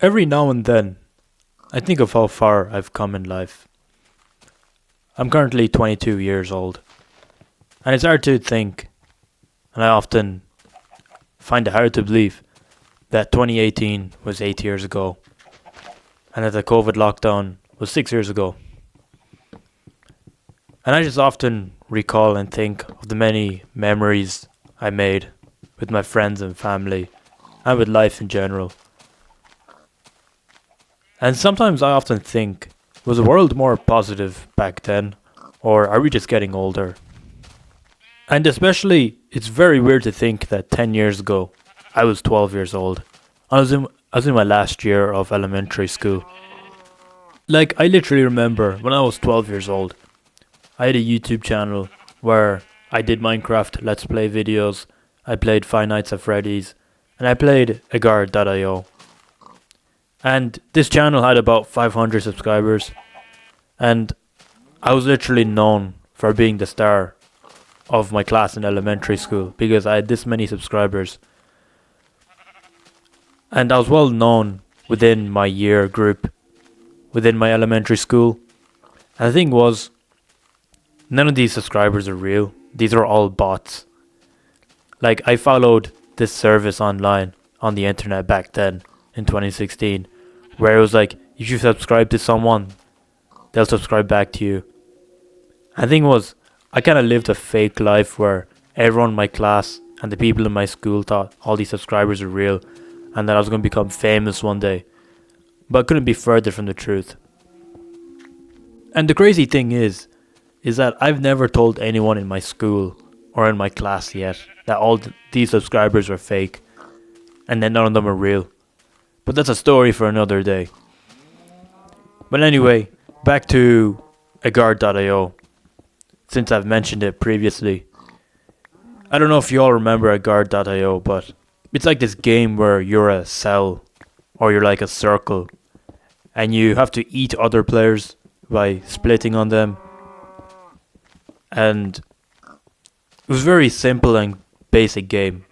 Every now and then, I think of how far I've come in life. I'm currently 22 years old, and it's hard to think, and I often find it hard to believe that 2018 was 8 years ago, and that the COVID lockdown was 6 years ago. And I just often recall and think of the many memories I made with my friends and family, and with life in general. And sometimes I often think, was the world more positive back then, or are we just getting older? And especially, it's very weird to think that 10 years ago, I was 12 years old. I was in my last year of elementary school. Like, I literally remember when I was 12 years old, I had a YouTube channel where I did Minecraft Let's Play videos, I played Five Nights at Freddy's, and I played Agar.io. And this channel had about 500 subscribers, and I was literally known for being the star of my class in elementary school because I had this many subscribers. And I was well known within my year group, within my elementary school. And the thing was, none of these subscribers are real. These are all bots. Like, I followed this service online on the internet back then in 2016, where it was like, if you subscribe to someone, they'll subscribe back to you. And the thing was, I kind of lived a fake life where everyone in my class and the people in my school thought all these subscribers were real and that I was going to become famous one day. But it couldn't be further from the truth. And the crazy thing is that I've never told anyone in my school or in my class yet that all these subscribers are fake and that none of them are real. But that's a story for another day. But anyway, back to Agar.io, since I've mentioned it previously. I don't know if you all remember Agar.io, but it's like this game where you're a cell, or you're like a circle, and you have to eat other players by splitting on them. And it was a very simple and basic game.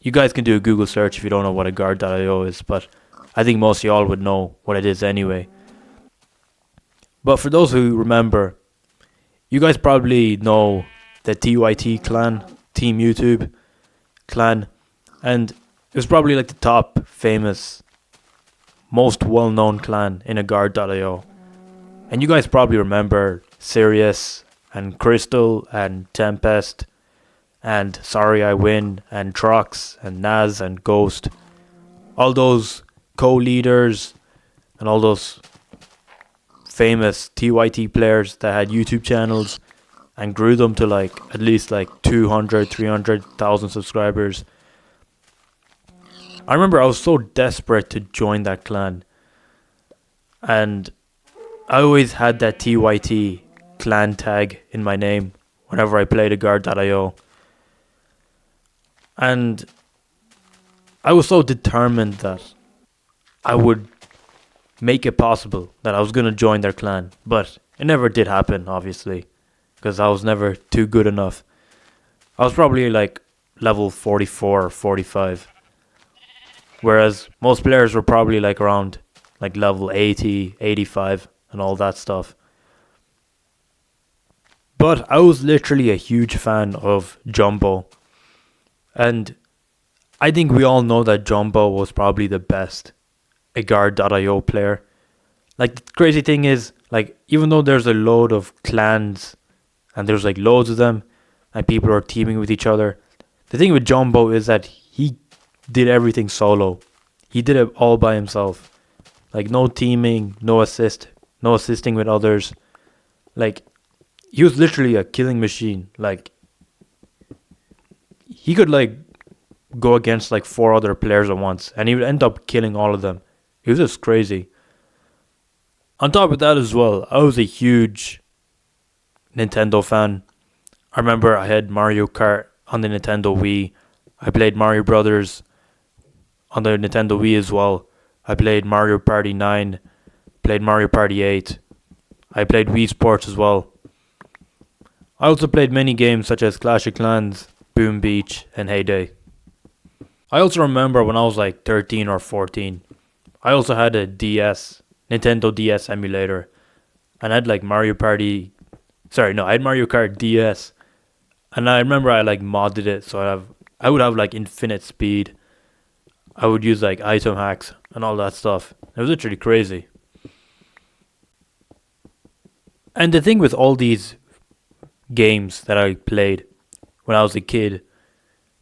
You guys can do a Google search if you don't know what Agar.io is, but I think most of y'all would know what it is anyway. But for those who remember, you guys probably know the TYT clan, Team YouTube clan, and it was probably like the top famous, most well-known clan in Agar.io. And you guys probably remember Sirius and Crystal and Tempest and Sorry I Win and Trox and Naz and Ghost. All those co-leaders and all those famous TYT players that had YouTube channels and grew them to like at least like 200, 300,000 subscribers. I remember I was so desperate to join that clan, and I always had that TYT clan tag in my name whenever I played Agar.io. And I was so determined that I would make it possible that I was going to join their clan. But it never did happen, obviously, because I was never too good enough. I was probably like level 44 or 45. Whereas most players were probably like around like level 80, 85 and all that stuff. But I was literally a huge fan of Jumbo. And I think we all know that Jumbo was probably the best Agar.io player. Like, the crazy thing is, like, even though there's a load of clans and there's like loads of them and people are teaming with each other, the thing with Jumbo is that he did everything solo. He did it all by himself. Like, no teaming, no assisting with others. Like, he was literally a killing machine. Like, he could like go against like 4 other players at once and he would end up killing all of them. He was just crazy. On top of that as well, I was a huge Nintendo fan. I remember I had Mario Kart on the Nintendo Wii. I played Mario Brothers on the Nintendo Wii as well. I played Mario Party 9, played Mario Party 8. I played Wii Sports as well. I also played many games such as Clash of Clans, Boom Beach, and Heyday. I also remember when I was like 13 or 14, I also had a DS, Nintendo DS emulator, and I had like Mario Party. Sorry, no, I had Mario Kart DS, and I remember I like modded it so I would have like infinite speed. I would use like item hacks and all that stuff. It was literally crazy. And the thing with all these games that I played when I was a kid,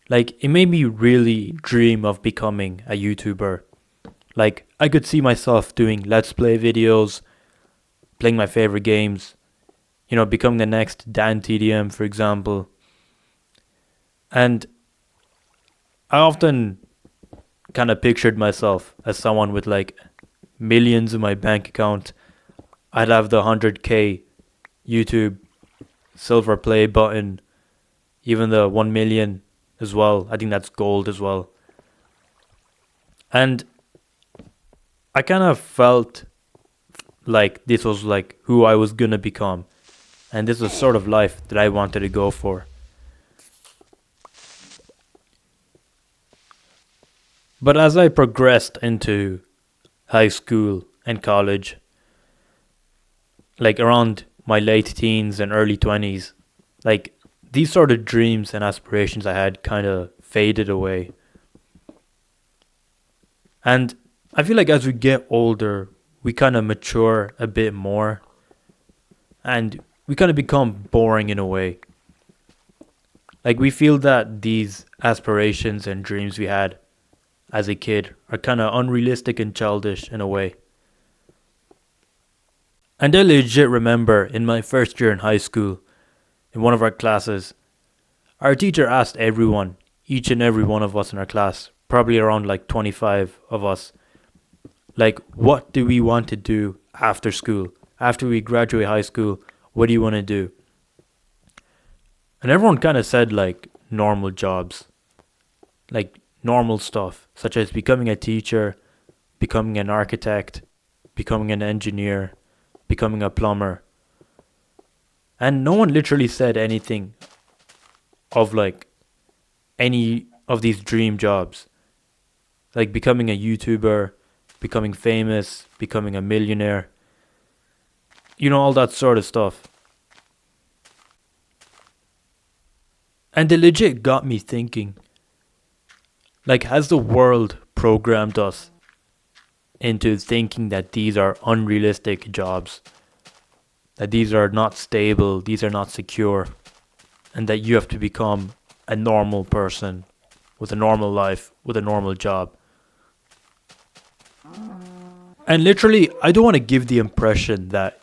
like it made me really dream of becoming a YouTuber. Like I could see myself doing let's play videos, playing my favorite games, becoming the next Dan TDM, for example. And I often kind of pictured myself as someone with like millions in my bank account. I'd have the 100k YouTube silver play button, even the 1 million as well. I think that's gold as well. And I kind of felt like this was like who I was gonna become. And this was sort of life that I wanted to go for. But as I progressed into high school and college, like around my late teens and early 20s, like these sort of dreams and aspirations I had kind of faded away. And I feel like as we get older, we kind of mature a bit more and we kind of become boring in a way. Like we feel that these aspirations and dreams we had as a kid are kind of unrealistic and childish in a way. And I legit remember in my first year in high school, in one of our classes, our teacher asked everyone, each and every one of us in our class, probably around like 25 of us, like, what do we want to do after school? After we graduate high school, what do you want to do? And everyone kind of said like normal jobs, like normal stuff, such as becoming a teacher, becoming an architect, becoming an engineer, becoming a plumber. And no one literally said anything of like any of these dream jobs, like becoming a YouTuber, becoming famous, becoming a millionaire, all that sort of stuff. And it legit got me thinking, like, has the world programmed us into thinking that these are unrealistic jobs, that these are not stable, these are not secure, and that you have to become a normal person with a normal life, with a normal job? And literally, I don't want to give the impression that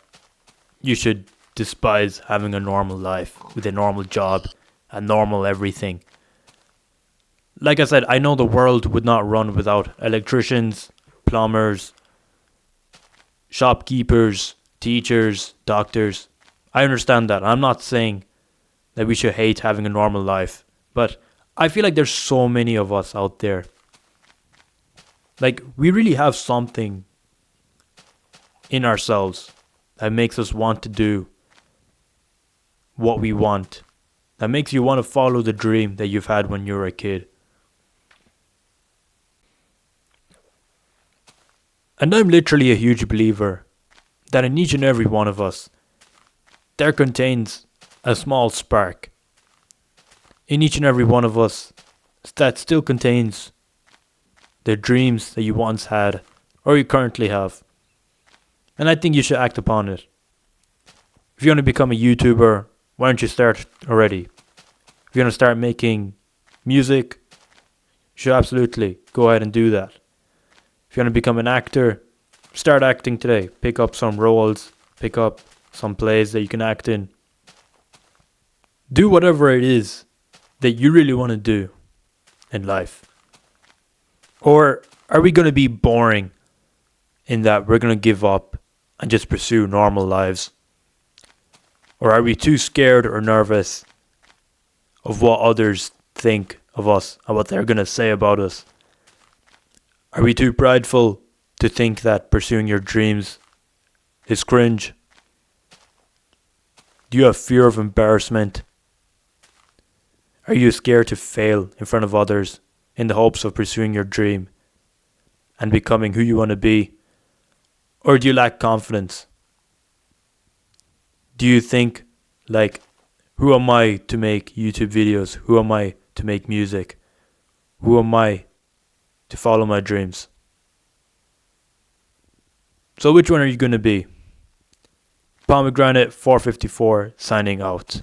you should despise having a normal life with a normal job, a normal everything. Like I said, I know the world would not run without electricians, plumbers, shopkeepers, teachers, doctors. I understand that. I'm not saying that we should hate having a normal life, but I feel like there's so many of us out there. Like, we really have something in ourselves that makes us want to do what we want, that makes you want to follow the dream that you've had when you were a kid. And I'm literally a huge believer that in each and every one of us, there contains a small spark. In each and every one of us, that still contains the dreams that you once had or you currently have. And I think you should act upon it. If you want to become a YouTuber, why don't you start already? If you want to start making music, you should absolutely go ahead and do that. If you want to become an actor, start acting today. Pick up some roles, pick up some plays that you can act in. Do whatever it is that you really want to do in life. Or are we going to be boring in that we're going to give up and just pursue normal lives? Or are we too scared or nervous of what others think of us and what they're going to say about us? Are we too prideful to think that pursuing your dreams is cringe? Do you have fear of embarrassment? Are you scared to fail in front of others in the hopes of pursuing your dream? and becoming who you want to be? Or do you lack confidence? Do you think, like, who am I to make YouTube videos? Who am I to make music? Who am I to follow my dreams? So which one are you going to be? Pomegranate 454 signing out.